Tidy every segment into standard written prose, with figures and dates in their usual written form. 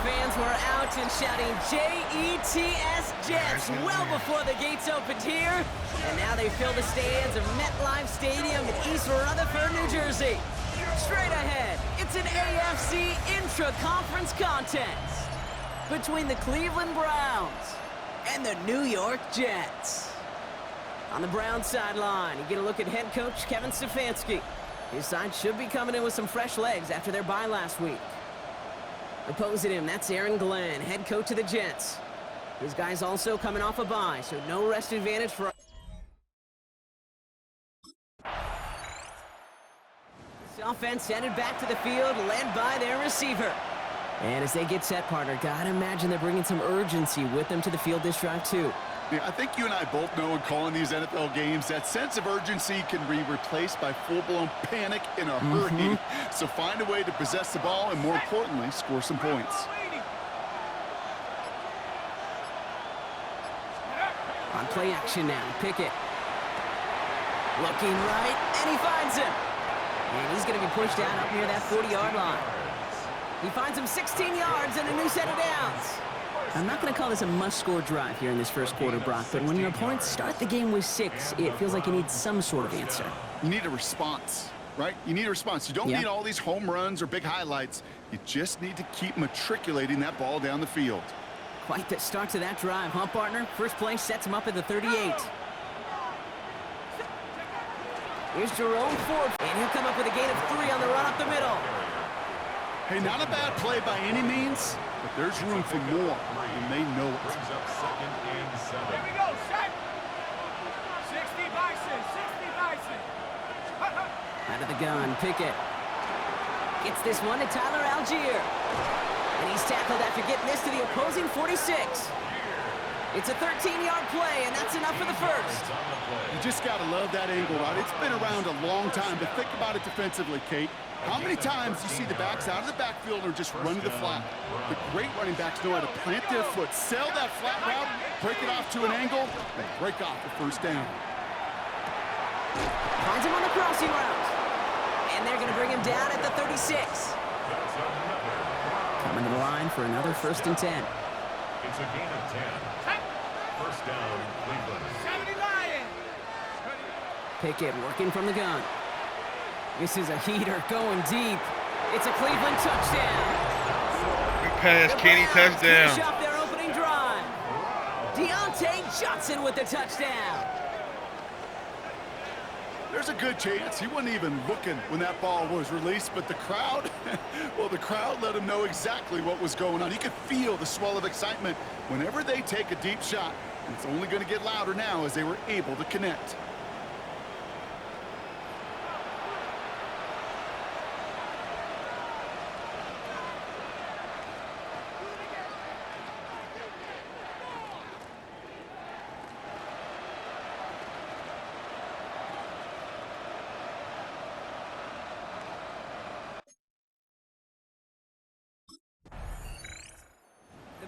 fans were out and shouting J-E-T-S, Jets, well before the gates opened here. And now they fill the stands of MetLife Stadium in East Rutherford, New Jersey. Straight ahead, it's an AFC intra-conference contest between the Cleveland Browns and the New York Jets. On the Browns sideline, you get a look at head coach Kevin Stefanski. His side should be coming in with some fresh legs after their bye last week. Opposing him, that's Aaron Glenn, head coach of the Jets. His guy's also coming off a bye, so no rest advantage for... This offense headed back to the field, led by their receiver. And as they get set, partner, gotta imagine they're bringing some urgency with them to the field this drive, too. Yeah, I think you and I both know in calling these NFL games that sense of urgency can be replaced by full-blown panic in a hurry. So find a way to possess the ball and, more importantly, score some points. On play action now, Pickett. Looking right, and he finds him. And he's going to be pushed down up near that 40-yard line. He finds him 16 yards and a new set of downs. I'm not going to call this a must-score drive here in this first quarter, Brock, but when your opponents start the game with 6, it feels like you need some sort of answer. You need a response, right? You need a response. You don't need all these home runs or big highlights. You just need to keep matriculating that ball down the field. Quite the start to that drive, huh, partner? First play sets him up at the 38. Here's Jerome Ford, and he'll come up with a gain of 3 on the run up the middle. Hey, not a bad play by any means, but there's room for more, and they know it. Here we go, set. 60 Bison, 60 Bison. Out of the gun, Pickett. Gets this one to Tyler Algier. And he's tackled after getting this to the opposing 46. It's a 13-yard play, and that's enough for the first. You just got to love that angle, right? It's been around a long time, but think about it defensively, Kate. How many times you see the backs out of the backfield or just run to the flat? The great running backs know how to plant their foot, sell that flat route, break it off to an angle, and break off the first down. Finds him on the crossing route. And they're going to bring him down at the 36. Coming to the line for another 1st and 10. It's a gain of 10. First down, Cleveland. 70 Lions. Pickett working from the gun. This is a heater going deep. It's a Cleveland touchdown. Big pass, Kenny, touchdown. Finish up their opening drive. Deontay Johnson with the touchdown. There's a good chance he wasn't even looking when that ball was released, but the crowd, well, the crowd let him know exactly what was going on. He could feel the swell of excitement whenever they take a deep shot. And it's only going to get louder now as they were able to connect.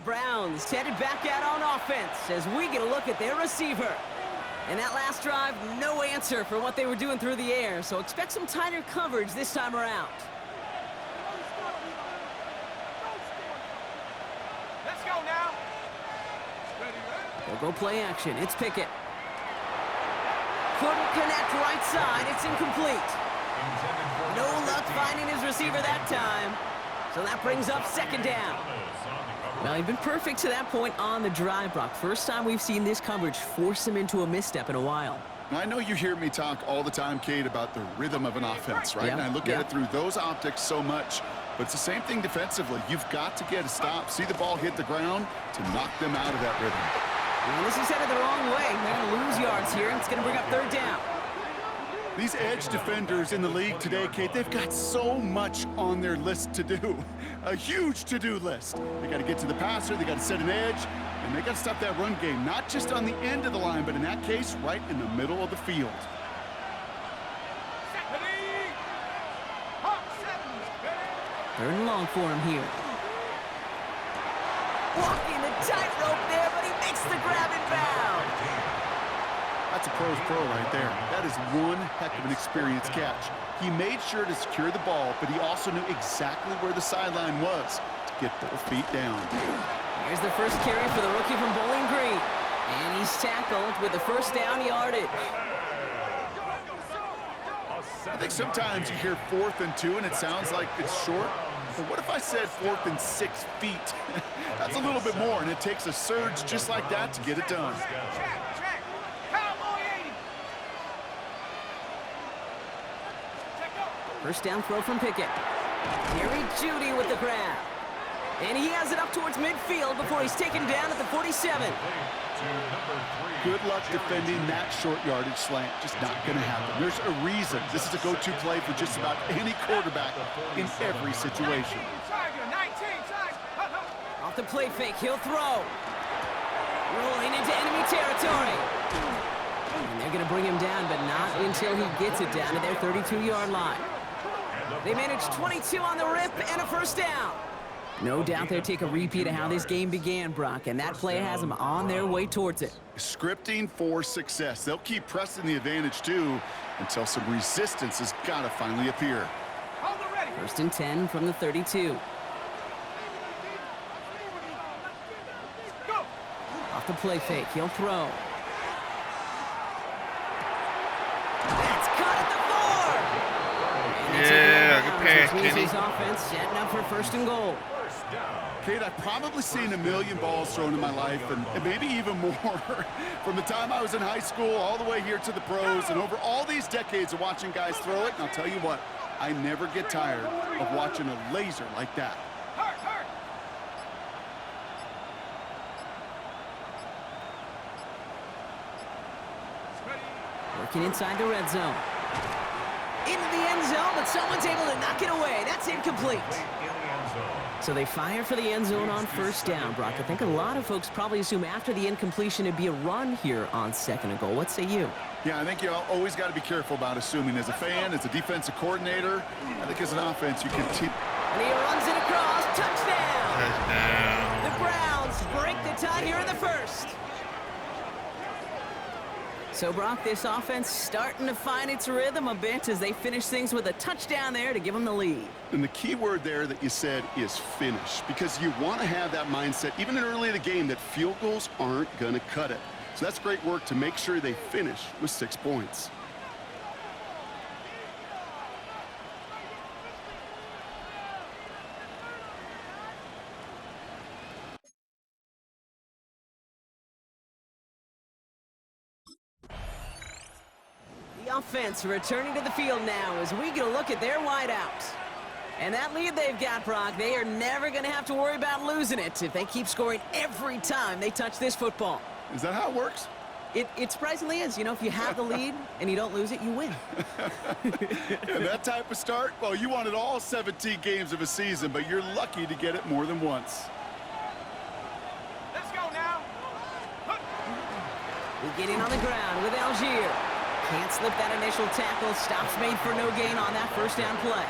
Browns headed back out on offense as we get a look at their receiver. And that last drive, no answer for what they were doing through the air, so expect some tighter coverage this time around. Let's go now. They'll go play action. It's Pickett. Couldn't connect right side. It's incomplete. No luck finding his receiver that time. So that brings up 2nd down. Well, he'd been perfect to that point on the drive, Brock. First time we've seen this coverage force him into a misstep in a while. I know you hear me talk all the time, Kate, about the rhythm of an offense, right? And I look at it through those optics so much. But it's the same thing defensively. You've got to get a stop, see the ball hit the ground to knock them out of that rhythm. Well, this is headed the wrong way. They're going to lose yards here, and it's going to bring up 3rd down. These edge defenders in the league today, Kate, they've got so much on their list to do. A huge to-do list. They got to get to the passer, they got to set an edge, and they got to stop that run game, not just on the end of the line, but in that case, right in the middle of the field. 3rd and long for him here. Walking the tightrope there, but he makes the grab and bound. That's a pro's pro right there. That is one heck of an experienced catch. He made sure to secure the ball, but he also knew exactly where the sideline was to get both feet down. Here's the first carry for the rookie from Bowling Green. And he's tackled with the first down yardage. I think sometimes you hear 4th and 2 and it sounds like it's short. But what if I said 4th and 6 feet? That's a little bit more, and it takes a surge just like that to get it done. Check. Cowboy 80. Check up. First down throw from Pickett. Jerry Jeudy with the grab. And he has it up towards midfield before he's taken down at the 47. Good luck defending that short yardage slant. Just not going to happen. There's a reason this is a go-to play for just about any quarterback in every situation. Tiger, 19, Tiger. Off the play fake, he'll throw. Rolling into enemy territory. And they're going to bring him down, but not until he gets it down to their 32-yard line. They managed 22 on the rip and a first down. No doubt they'll take a repeat of how this game began, Brock, and that play has them on their way towards it. Scripting for success. They'll keep pressing the advantage, too, until some resistance has got to finally appear. Hold it ready. First and 10 from the 32. Go. Off the play fake, he'll throw. It's caught at the 4! Yeah, good pass, Kenny. Offense setting up for first and goal. Kate, I've probably seen a million balls thrown in my life, and maybe even more. From the time I was in high school all the way here to the pros, and over all these decades of watching guys throw it, and I'll tell you what, I never get tired of watching a laser like that. Hurt. Working inside the red zone. Into the end zone, but someone's able to knock it away. That's incomplete. So they fire for the end zone on first down, Brock. I think a lot of folks probably assume after the incompletion it'd be a run here on second and goal. What say you? Yeah, I think you always got to be careful about assuming. As a fan, as a defensive coordinator, I think as an offense you can keep. And he runs it across. Touchdown! Touchdown. The Browns break the tie here in the first. So, Brock, this offense starting to find its rhythm a bit as they finish things with a touchdown there to give them the lead. And the key word there that you said is finish, because you want to have that mindset, even early in the game, that field goals aren't going to cut it. So that's great work to make sure they finish with 6 points. Offense returning to the field now as we get a look at their wideouts. And that lead they've got, Brock, they are never going to have to worry about losing it if they keep scoring every time they touch this football. Is that how it works? It surprisingly is. You know, if you have the lead and you don't lose it, you win. And that type of start, well, you wanted all 17 games of a season, but you're lucky to get it more than once. Let's go now. We get in on the ground with Algier. Can't slip that initial tackle. Stops made for no gain on that first down play.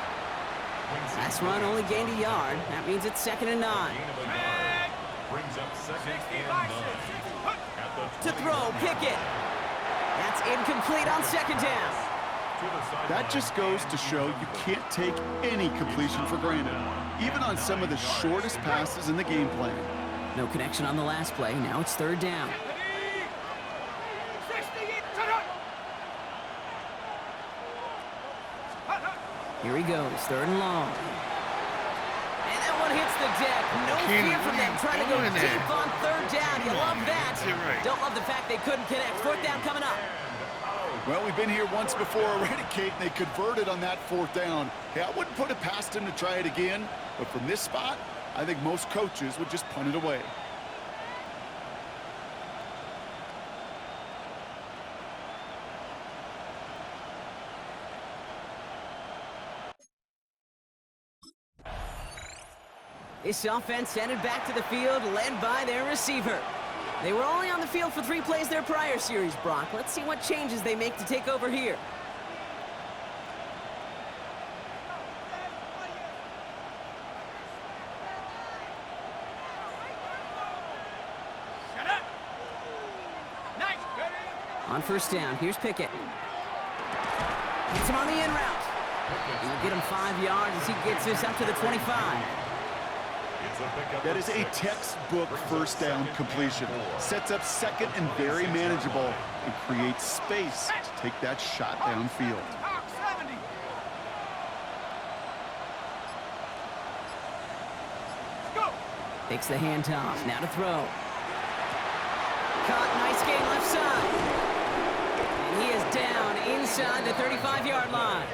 Last run only gained a yard. That means it's 2nd and 9. Brings up 2nd and 9. To throw, Pickett. That's incomplete on 2nd down. That just goes to show you can't take any completion for granted, even on some of the shortest passes in the game plan. No connection on the last play. Now it's 3rd down. Here he goes, 3rd and long. And that one hits the deck. No fear from them trying to go deep on 3rd down. You love that. Don't love the fact they couldn't connect. 4th down coming up. Well, we've been here once before already, Kate, and they converted on that 4th down. Hey, I wouldn't put it past him to try it again, but from this spot, I think most coaches would just punt it away. This offense headed back to the field, led by their receiver. They were only on the field for 3 plays their prior series, Brock. Let's see what changes they make to take over here. Shut up. Nice. On first down, here's Pickett. Gets him on the in route. He'll get him 5 yards as he gets this up to the 25. It's a pickup That of is a 6. textbook Brings up first down 2nd and completion. 4. Sets up second and very manageable and creates space to take that shot downfield. Hawk 70. Go. Takes the handoff. Now to throw. Caught. Nice game left side. And he is down inside the 35-yard line.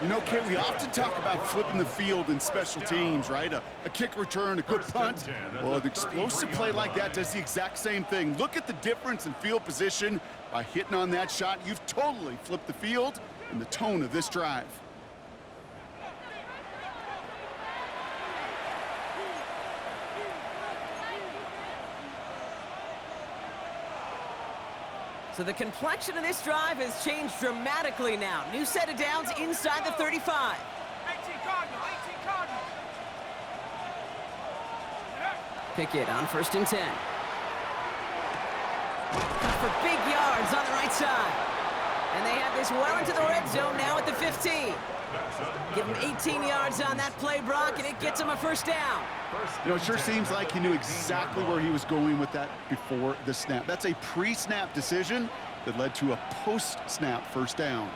You know, Kate, we often talk about flipping the field in special teams, right? A kick return, a good punt. Well, an explosive play like that does the exact same thing. Look at the difference in field position. By hitting on that shot, you've totally flipped the field and the tone of this drive. So the complexion of this drive has changed dramatically now. New set of downs inside the 35. 18 Cardinal. 18 Cardinal. Pickett on 1st and 10. Cut for big yards on the right side. And they have this well into the red zone now at the 15. Give him 18 yards on that play, Brock, and it gets him a 1st down. You know, it sure seems like he knew exactly where he was going with that before the snap. That's a pre-snap decision that led to a post-snap 1st down.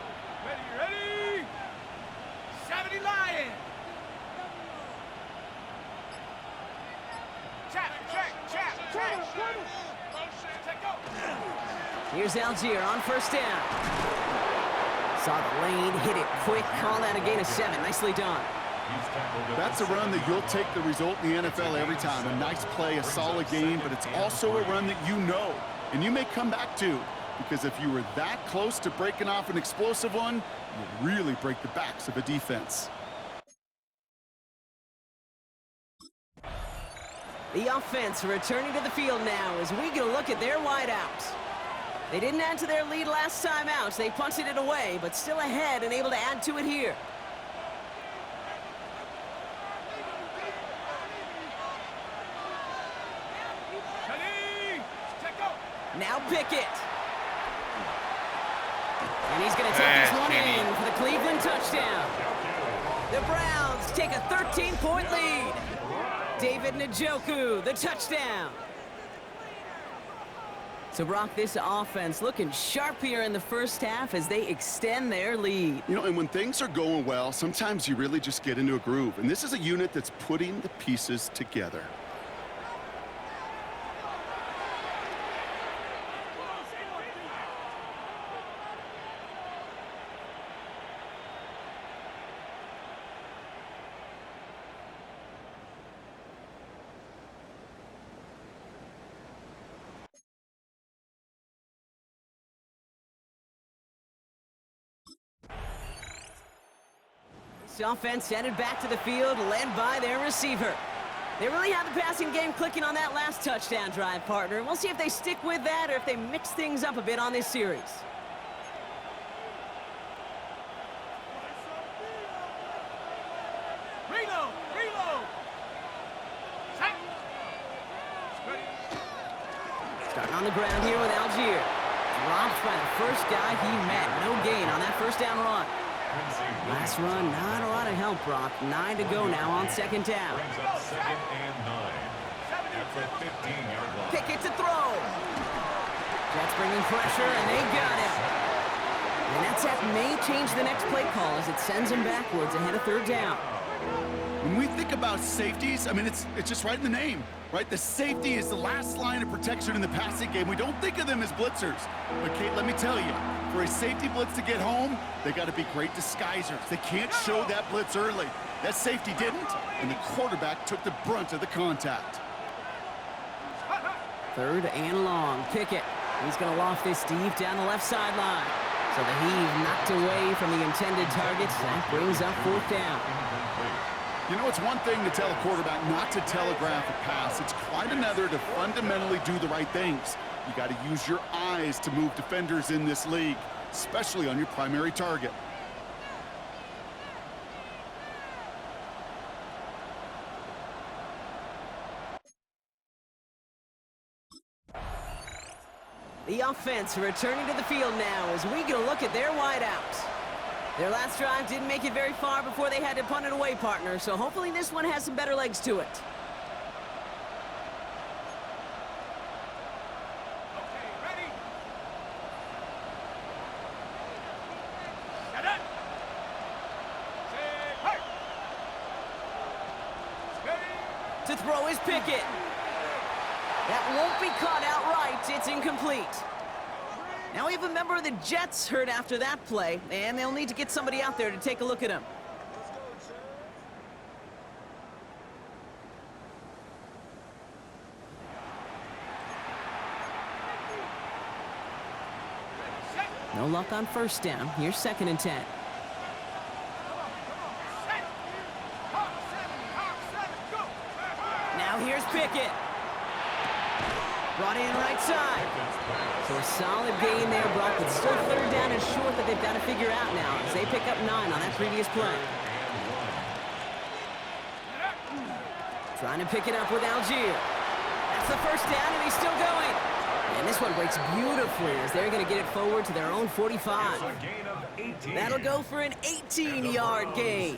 Ready. 70 Lion. Check. Check, go. Here's Algier on 1st down. Saw the lane, hit it quick, call that a gain of 7. Nicely done. That's a run that you'll take the result in the NFL every time. A nice play, a solid game, but it's also a run that you know and you may come back to, because if you were that close to breaking off an explosive one, you really break the backs of a defense. The offense returning to the field now as we get a look at their wideouts. They didn't add to their lead last time out, so they punted it away, but still ahead and able to add to it here. Now Pickett. And he's going to take this one in for the Cleveland touchdown. The Browns take a 13-point lead. David Njoku, the touchdown. So, Brock, this offense looking sharp here in the 1st half as they extend their lead. You know, and when things are going well, sometimes you really just get into a groove. And this is a unit that's putting the pieces together. This offense headed back to the field, led by their receiver. They really have the passing game clicking on that last touchdown drive, partner. We'll see if they stick with that or if they mix things up a bit on this series. Reload. Set. Starting on the ground here with Algier. Dropped by the first guy he met. No gain on that 1st down run. Last run, not a lot of help, Brock. 9 to go now on 2nd down. Brings up 2nd and 9. At the 15-yard line. Pickett to throw. Jets bringing pressure, and they got him. And that set may change the next play call as it sends him backwards ahead of 3rd down. When we think about safeties, I mean, it's just right in the name, right? The safety is the last line of protection in the passing game. We don't think of them as blitzers. But, Kate, let me tell you, for a safety blitz to get home, they got to be great disguisers. They can't show that blitz early. That safety didn't, and the quarterback took the brunt of the contact. 3rd and long. Pickett. He's going to loft this deep down the left sideline. So the heave knocked away from the intended targets. That brings up 4th down. You know, it's one thing to tell a quarterback not to telegraph a pass. It's quite another to fundamentally do the right things. You got to use your eyes to move defenders in this league, especially on your primary target. The offense returning to the field now as we get a look at their wideouts. Their last drive didn't make it very far before they had to punt it away, partner, so hopefully this one has some better legs to it. Okay, ready? Set it. Set, hey. Ready? To throw is Pickett. That won't be caught outright. It's incomplete. Now we have a member of the Jets hurt after that play, and they'll need to get somebody out there to take a look at him. No luck on first down. Here's 2nd and 10. Set. Hawk 7, go. Now here's Pickett. Brought in right side. So a solid gain there, Brock, but still 3rd down and short that they've got to figure out now as they pick up 9 on that previous play. Trying to pick it up with Algier. That's the 1st down, and he's still going. And this one breaks beautifully as they're going to get it forward to their own 45. That'll go for an 18-yard gain.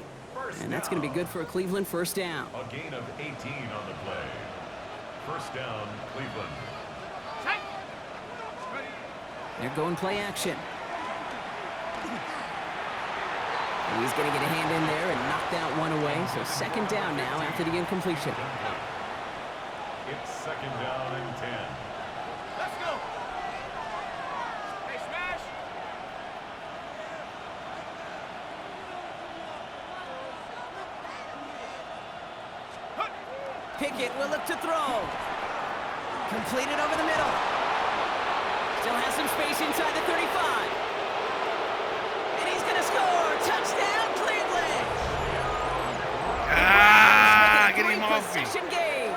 And that's going to be good for a Cleveland 1st down. A gain of 18 on the play. 1st down, Cleveland. They're going play action. He's going to get a hand in there and knock that one away. So 2nd down now after the incompletion. It's 2nd down and 10. Let's go. Hey, smash. Pickett will look to throw. Completed over the middle. Still has some space inside the 35. And he's going to score. Touchdown, Cleveland. Get him off me. Possession game.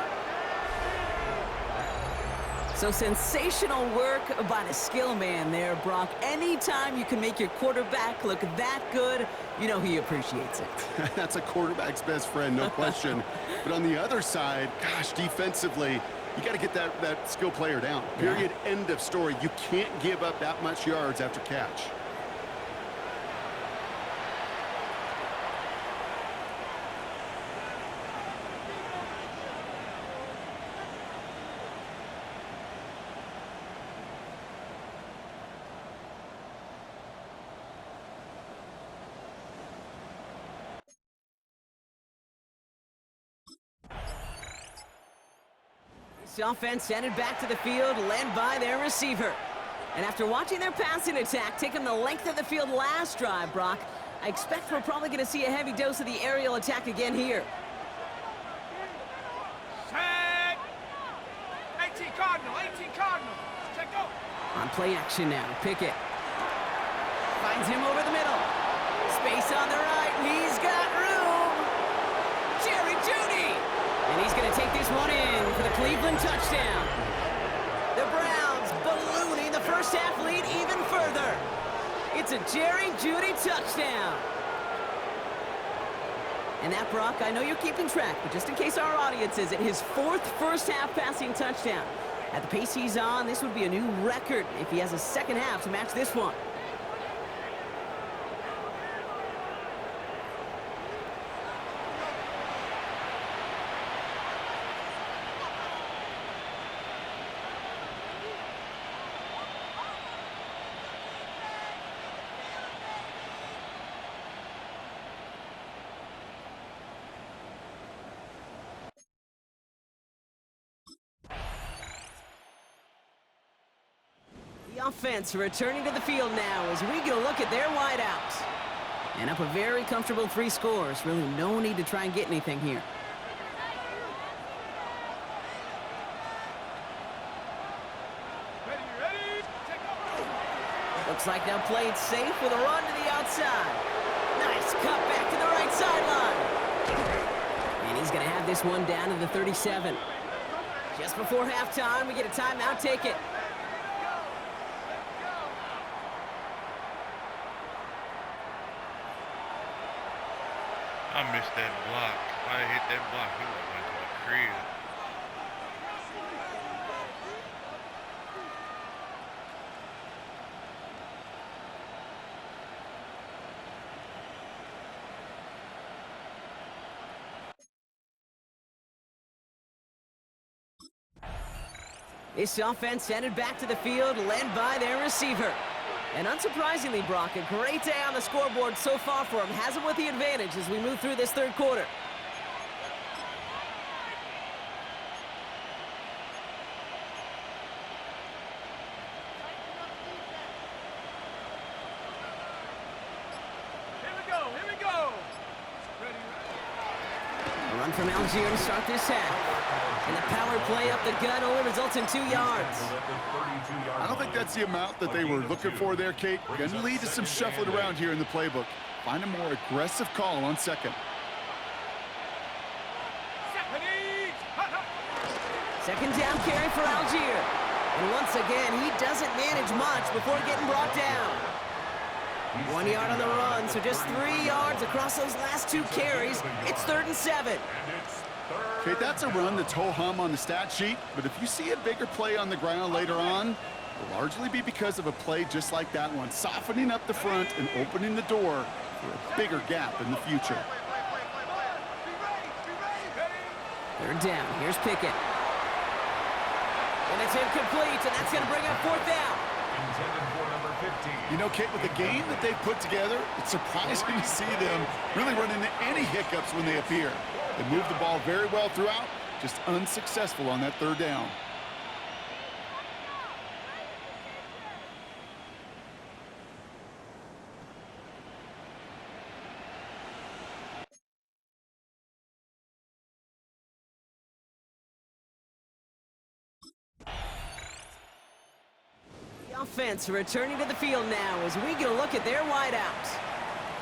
So sensational work by the skill man there, Brock. Anytime you can make your quarterback look that good, you know he appreciates it. That's a quarterback's best friend, no question. But on the other side, gosh, defensively, you got to get that skill player down. Period. Yeah. End of story. You can't give up that much yards after catch. This offense headed back to the field, led by their receiver. And after watching their passing attack take them the length of the field last drive, Brock, I expect we're probably going to see a heavy dose of the aerial attack again here. Set. 18 Cardinal. Check go. On play action now, Pickett. Finds him over the middle. Space on the right, he's got room. Jerry Jeudy. And he's going to take this one in for the Cleveland touchdown. The Browns ballooning the first half lead even further. It's a Jerry Jeudy touchdown. And that, Brock, I know you're keeping track, but just in case our audience isn't, his 4th first half passing touchdown. At the pace he's on, this would be a new record if he has a second half to match this one. The offense returning to the field now as we get a look at their wideouts. And up a very comfortable 3 scores. Really no need to try and get anything here. Ready. Check go. Looks like they'll play it safe with a run to the outside. Nice cut back to the right sideline. And he's going to have this one down to the 37. Just before halftime, we get a timeout. Take it. I missed that block. If I hit that block, he would have went to the crib. This offense headed back to the field, led by their receiver. And unsurprisingly, Brock, a great day on the scoreboard so far for him. Has him with the advantage as we move through this third quarter. Here we go. Ready. A run from Algier to start this half. And the power play up the gut only results in 2 yards. I don't think that's the amount that they were looking for there, Kate. Going to lead to some shuffling around here in the playbook. Find a more aggressive call on second. Second down carry for Algier. And once again, he doesn't manage much before getting brought down. 1 yard on the run, so just 3 yards across those last 2 carries. It's 3rd and 7. Okay, that's a run that's ho-hum on the stat sheet, but if you see a bigger play on the ground later on, it'll largely be because of a play just like that one, softening up the front and opening the door for a bigger gap in the future. 3rd down, here's Pickett. And it's incomplete, and that's going to bring up 4th down. Intended for number 15. You know, Kate, with the game that they've put together, it's surprising to see them really run into any hiccups when they appear. They moved the ball very well throughout, just unsuccessful on that 3rd down. The offense returning to the field now as we get a look at their wideouts.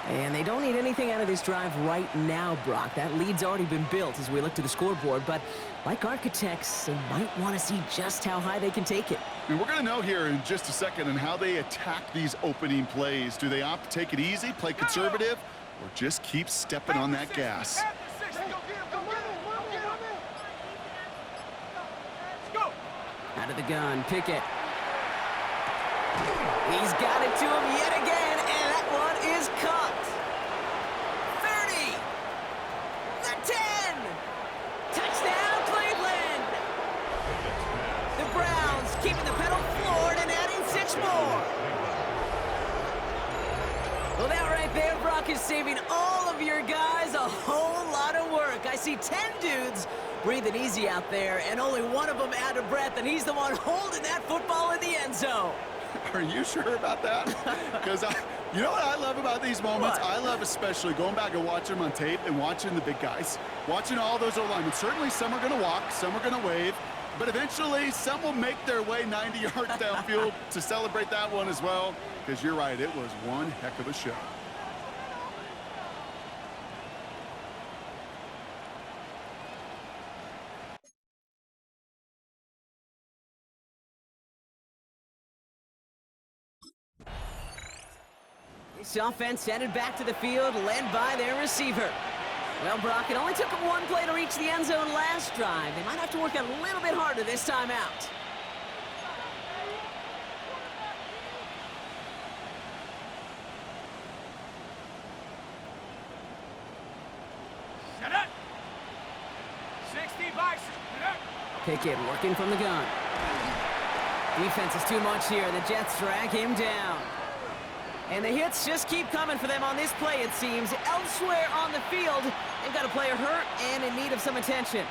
And they don't need anything out of this drive right now, Brock. That lead's already been built as we look to the scoreboard. But like architects, they might want to see just how high they can take it. And we're going to know here in just a second on how they attack these opening plays. Do they opt to take it easy, play conservative, or just keep stepping on that gas? Out of the gun, Pickett. He's got it to him yet again, and that one is caught. 30. The 10. Touchdown, Cleveland. The Browns keeping the pedal floored and adding 6 more. Well, that right there, Brock, is saving all of your guys a whole lot of work. I see 10 dudes breathing easy out there, and only one of them out of breath, and he's the one holding that football in the end zone. Are you sure about that? Because you know what I love about these moments? What? I love especially going back and watching them on tape and watching the big guys. Watching all those O-linemen. Certainly some are going to walk, some are going to wave, but eventually some will make their way 90 yards downfield to celebrate that one as well. Because you're right, it was one heck of a show. This offense headed back to the field, led by their receiver. Well, Brock, it only took them 1 play to reach the end zone last drive. They might have to work a little bit harder this time out. Set up. 60 by. Pickett working from the gun. Defense is too much here. The Jets drag him down. And the hits just keep coming for them on this play, it seems. Elsewhere on the field, they've got a player hurt and in need of some attention.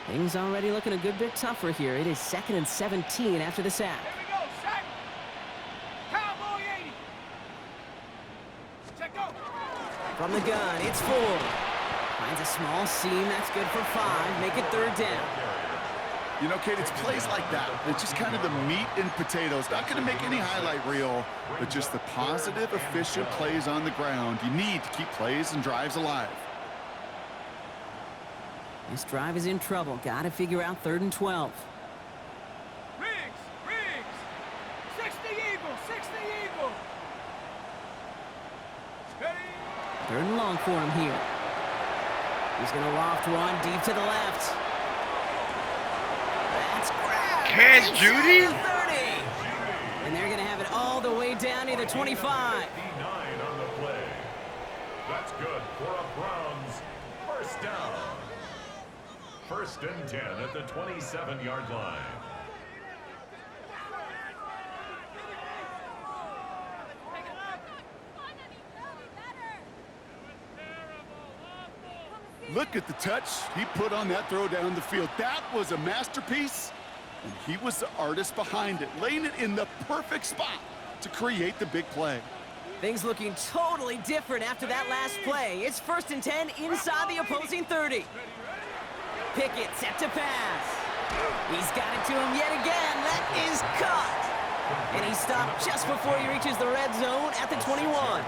Things already looking a good bit tougher here. It is 2nd and 17 after the sack. Here we go, sack. Cowboy 80. Check go. From the gun, it's Ford. Finds a small seam, that's good for 5. Make it 3rd down. You know, Kate, it's plays like that. It's just kind of the meat and potatoes. Not going to make any highlight reel, but just the positive, efficient plays on the ground. You need to keep plays and drives alive. This drive is in trouble. Got to figure out 3rd and 12. Riggs. 60 Eagle, 60 Eagle. Ready. 3rd and long for him here. He's going to loft one deep to the left. That's grabbed. Catch, Judy. 30. And they're going to have it all the way down near the 25. 59 on the play. That's good for a Browns first down. 1st and 10 at the 27-yard line. Look at the touch he put on that throw down the field. That was a masterpiece, and he was the artist behind it, laying it in the perfect spot to create the big play. Things looking totally different after that last play. It's 1st and 10 inside the opposing 30. Pickett set to pass. He's got it to him yet again. That is caught. And he stopped just before he reaches the red zone at the 21.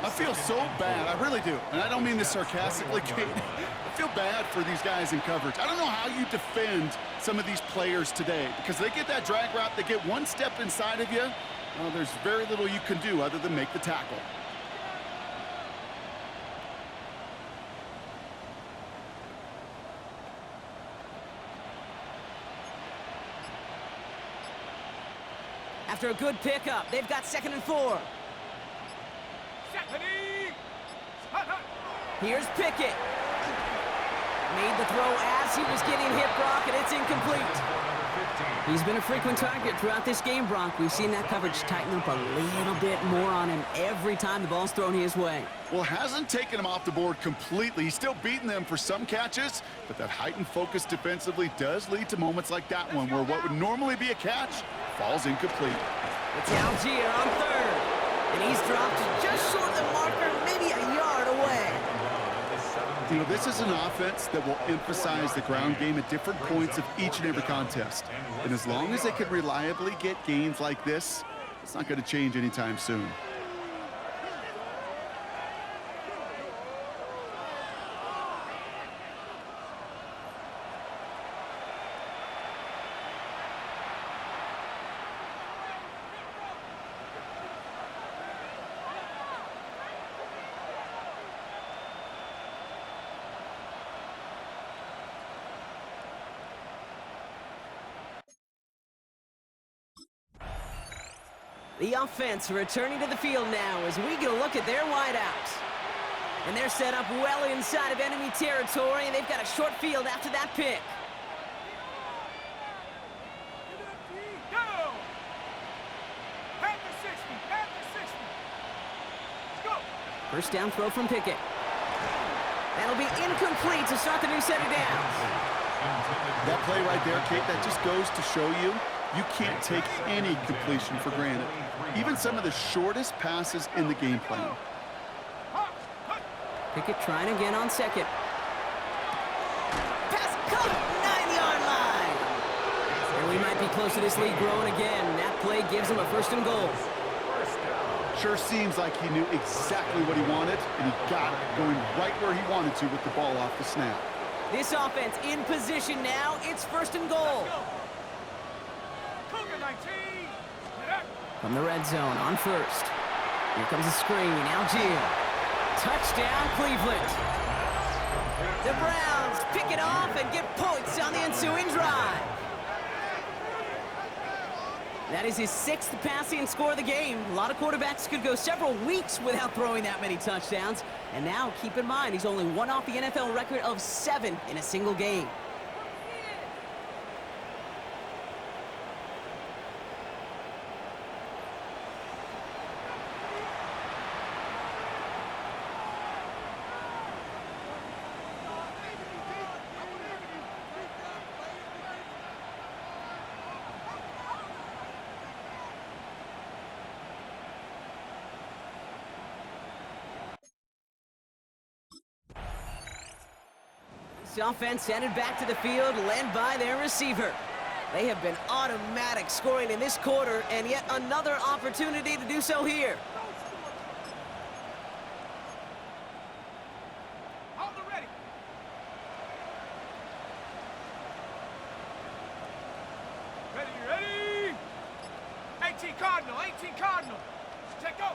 I feel so bad, I really do. And I don't mean this sarcastically, Kate. I feel bad for these guys in coverage. I don't know how you defend some of these players today, because they get that drag route, they get one step inside of you. Well, there's very little you can do other than make the tackle. After a good pickup, they've got 2nd and 4. Here's Pickett. Made the throw as he was getting hit, Brock, and it's incomplete. He's been a frequent target throughout this game, Brock. We've seen that coverage tighten up a little bit more on him every time the ball's thrown his way. Well, hasn't taken him off the board completely. He's still beating them for some catches, but that heightened focus defensively does lead to moments like that one where what would normally be a catch falls incomplete. It's Algier on 3rd, and he's dropped just short of the marker, maybe a yard away. You know, this is an offense that will emphasize the ground game at different points of each and every contest. And as long as they can reliably get gains like this, it's not going to change anytime soon. The offense returning to the field now as we get a look at their wideouts. And they're set up well inside of enemy territory, and they've got a short field after that pick. Go! At the 60, at the 60. Go! First down throw from Pickett. That'll be incomplete to start the new set of downs. That play right there, Kate, that just goes to show you can't take any completion for granted. Even some of the shortest passes in the game plan. Pickett trying again on 2nd. Pass caught, 9-yard line. And we might be close to this lead growing again. That play gives him a 1st and goal. Sure seems like he knew exactly what he wanted, and he got it, going right where he wanted to with the ball off the snap. This offense in position now. It's 1st and goal. From the red zone on 1st. Here comes a screen. Algier. Touchdown, Cleveland. The Browns pick it off and get points on the ensuing drive. That is his 6th passing score of the game. A lot of quarterbacks could go several weeks without throwing that many touchdowns. And now, keep in mind, he's only one off the NFL record of 7 in a single game. This offense headed back to the field, led by their receiver. They have been automatic scoring in this quarter, and yet another opportunity to do so here. Hold the ready. Ready. 18 Cardinal, 18 Cardinal. Check go.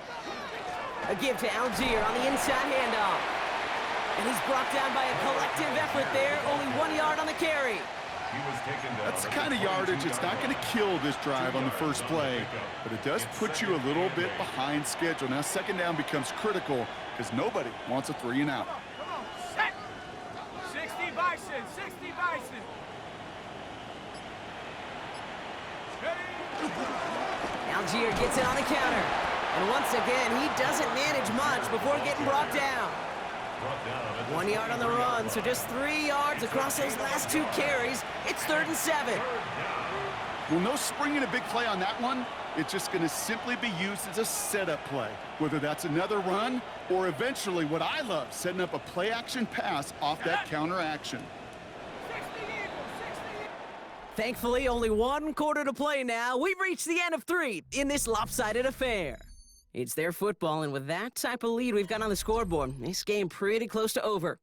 A give to Algier on the inside handoff. And he's brought down by a collective effort there. Only 1 yard on the carry. That's the kind of yardage. It's not going to kill this drive on the first play, but it does put you a little bit behind schedule. Now 2nd down becomes critical because nobody wants a 3 and out. Come on, set. 60 Bison, 60 Bison. Algier gets it on the counter. And once again, he doesn't manage much before getting brought down. 1 yard on the run, so just 3 yards across those last 2 carries. It's 3rd and 7. Well, no springing a big play on that one. It's just going to simply be used as a setup play, whether that's another run or eventually what I love, setting up a play-action pass off that counter action. Thankfully, only 1 quarter to play now. We've reached the end of 3 in this lopsided affair. It's their football, and with that type of lead we've got on the scoreboard, this game pretty close to over.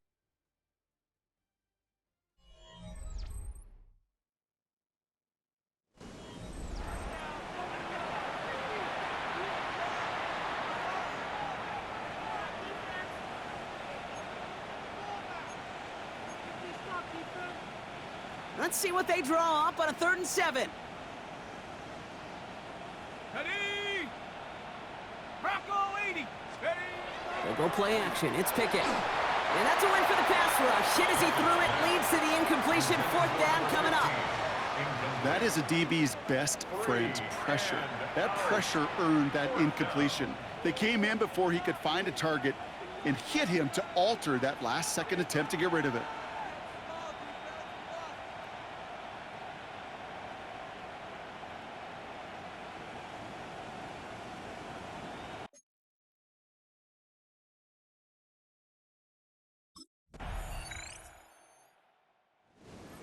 Let's see what they draw up on a 3rd and 7. Ready? Bronco 80. Ready? They'll go play action. It's Pickett. And that's a win for the pass rush. Hit as he threw it, leads to the incompletion. 4th down coming up. That is a DB's best friend, pressure. That pressure earned that incompletion. They came in before he could find a target and hit him to alter that last-second attempt to get rid of it.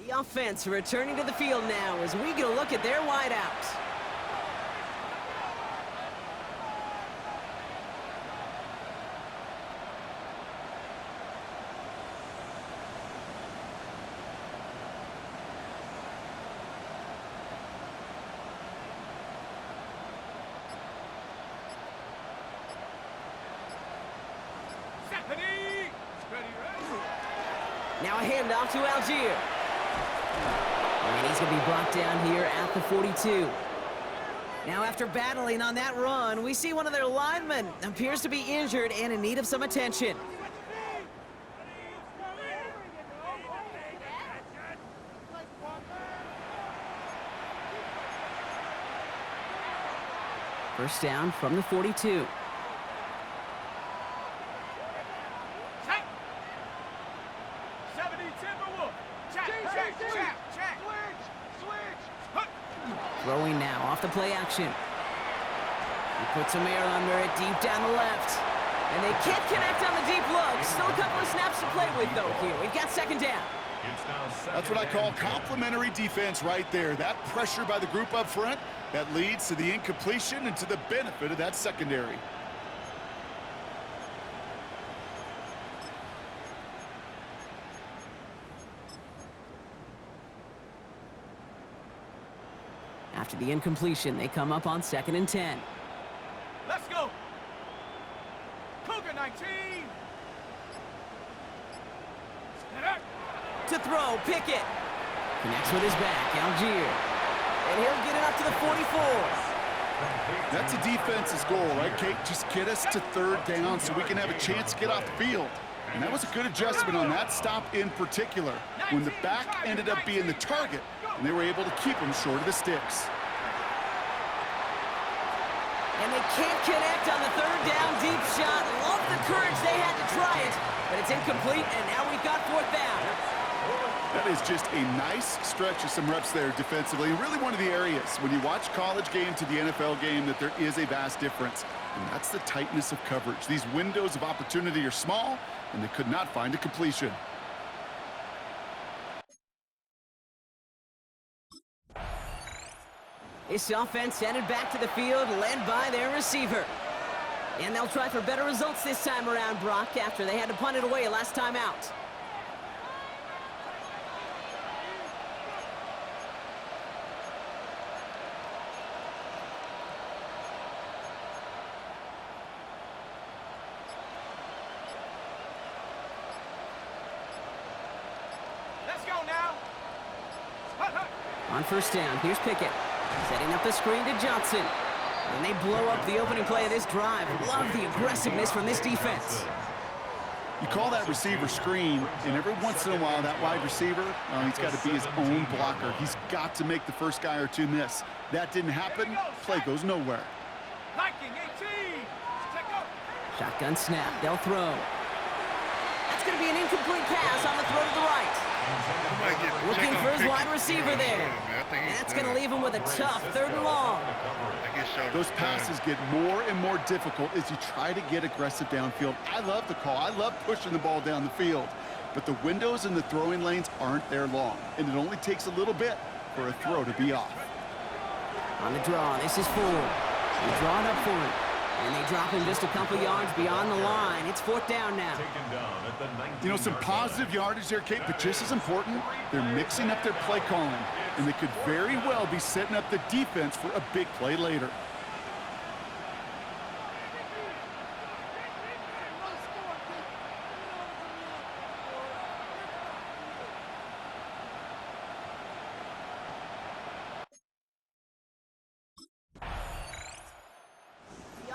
The offense returning to the field now as we get a look at their wideouts. Ready? Ready, ready? Now a handoff to Algier. And he's going to be brought down here at the 42. Now after battling on that run, we see one of their linemen appears to be injured and in need of some attention. First down from the 42. Check. 70 Timberwolf. Check, check, check, check. Switch. Throwing now off the play action. He puts some air under it deep down the left. And they can't connect on the deep look. Still a couple of snaps to play with, though, here. We've got 2nd down. That's what I call complimentary defense right there. That pressure by the group up front, that leads to the incompletion and to the benefit of that secondary. After the incompletion, they come up on 2nd and 10. Let's go. Cougar 19. To throw, Pickett. Connects with his back, Algier. And he'll get it up to the 44. That's a defense's goal, right, Kate? Just get us to 3rd down so we can have a chance to get off the field. And that was a good adjustment on that stop in particular, when the back ended up being the target, and they were able to keep him short of the sticks. And they can't connect on the 3rd down deep shot. Love the courage they had to try it, but it's incomplete, and now we've got 4th down. That is just a nice stretch of some reps there defensively. And really one of the areas when you watch college game to the NFL game that there is a vast difference. And that's the tightness of coverage. These windows of opportunity are small, and they could not find a completion. This offense headed back to the field, led by their receiver. And they'll try for better results this time around, Brock, after they had to punt it away last time out. Let's go now. On 1st down, here's Pickett. Setting up the screen to Johnson. And they blow up the opening play of this drive. Love the aggressiveness from this defense. You call that receiver screen, and every once in a while, that wide receiver, he's got to be his own blocker. He's got to make the first guy or two miss. That didn't happen. Play goes nowhere. Liking 18. Check out. Shotgun snap. They'll throw. That's going to be an incomplete pass on the throw to the right. Looking for his wide receiver there. That's going to leave him with a tough 3rd and long. Those passes get more and more difficult as you try to get aggressive downfield. I love the call. I love pushing the ball down the field. But the windows in the throwing lanes aren't there long, and it only takes a little bit for a throw to be off. On the draw, this is Ford. They draw it up for him. And they drop him just a couple yards beyond the line. It's 4th down now. You know, some positive yardage there, Kate, but just as important, they're mixing up their play calling, and they could very well be setting up the defense for a big play later.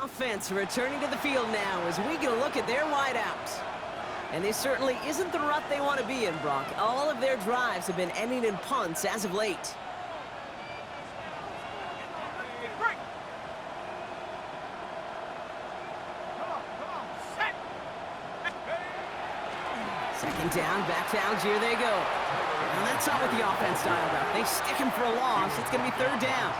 Offense returning to the field now as we get a look at their wideouts. And this certainly isn't the rut they want to be in, Brock. All of their drives have been ending in punts as of late. Second down, back to Algier they go. And that's not what the offense dialed up. They stick him for a loss. It's going to be 3rd down.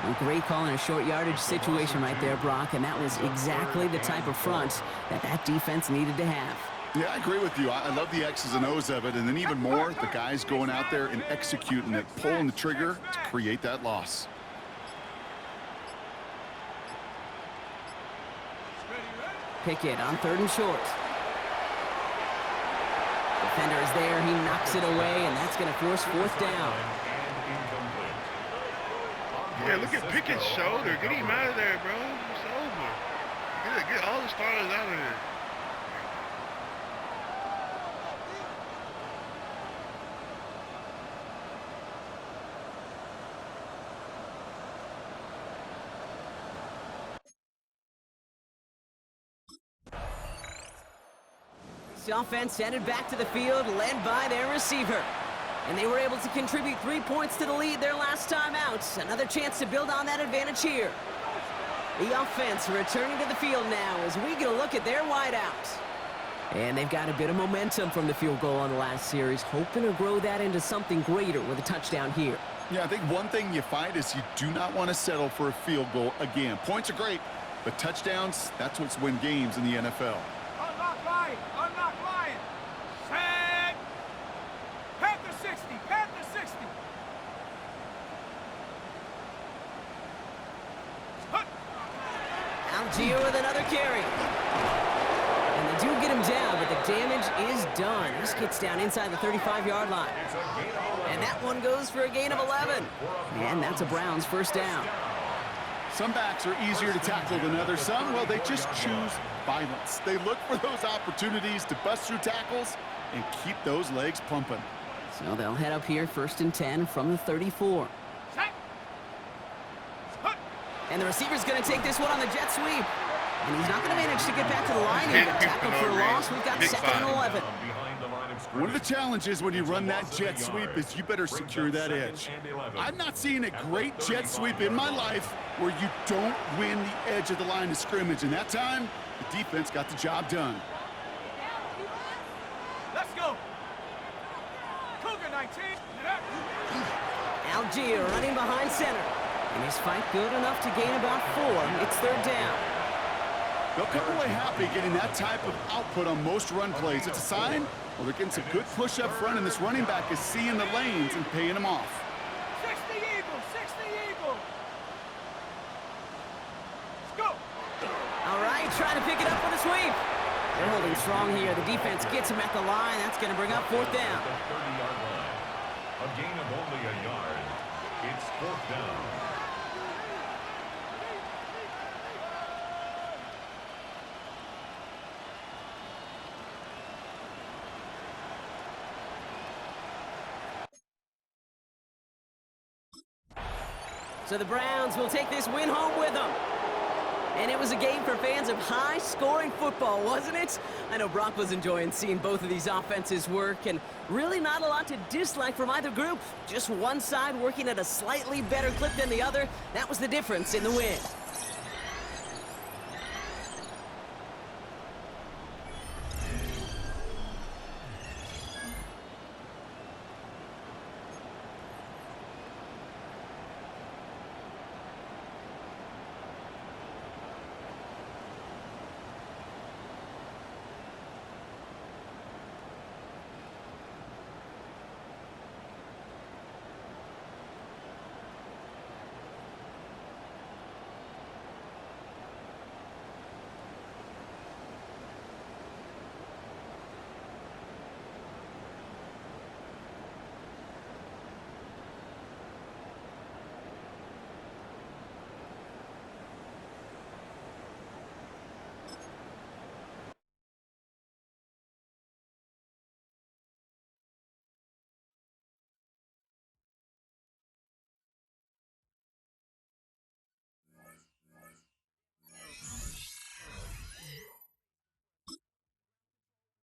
A great call in a short yardage situation right there, Brock, and that was exactly the type of front that defense needed to have. Yeah, I agree with you. I love the X's and O's of it, and then even more, the guys going out there and executing it, pulling the trigger to create that loss. Pickett on 3rd and short. Defender is there. He knocks it away, and that's going to force 4th down. Yeah, look at Pickett's shoulder. Get him out of there, bro. It's over. Get all the starters out of there. The offense headed back to the field, led by their receiver. And they were able to contribute 3 points to the lead their last time out. Another chance to build on that advantage here. The offense returning to the field now as we get a look at their wideouts. And they've got a bit of momentum from the field goal on the last series, hoping to grow that into something greater with a touchdown here. Yeah, I think one thing you find is you do not want to settle for a field goal again. Points are great, but touchdowns, that's what's win games in the NFL. Unlock line. Unlock line. Set. Panther 60. Panther 60. Algier with another carry. And they do get him down, but the damage is done. This gets down inside the 35-yard line. And that one goes for a gain of 11. And that's a Browns 1st down. Some backs are easier to tackle than others. Some, well, they just choose violence. They look for those opportunities to bust through tackles and keep those legs pumping. So they'll head up here 1st and 10 from the 34. And the receiver's going to take this one on the jet sweep. And he's not going to manage to get back to the line here. Tackle for a loss. We've got 2nd and 11. One of the challenges when you run that jet sweep is you better secure that edge. I've not seen a great jet sweep in my life where you don't win the edge of the line of scrimmage. And that time, the defense got the job done. Let's go. Cougar 19. Algier running behind center. And his fight good enough to gain about 4. It's 3rd down. They'll come away happy getting that type of output on most run plays. It's a sign, well, they're getting some good push up front, and this running back is seeing the lanes and paying them off. 60 Eagles, 60 Eagles. Let's go. All right, trying to pick it up for the sweep. They're holding strong here. The defense gets him at the line. That's going to bring up 4th down. The 30-yard line. A gain of only a yard. It's 4th down. So the Browns will take this win home with them. And it was a game for fans of high-scoring football, wasn't it? I know Brock was enjoying seeing both of these offenses work, and really not a lot to dislike from either group. Just one side working at a slightly better clip than the other. That was the difference in the win.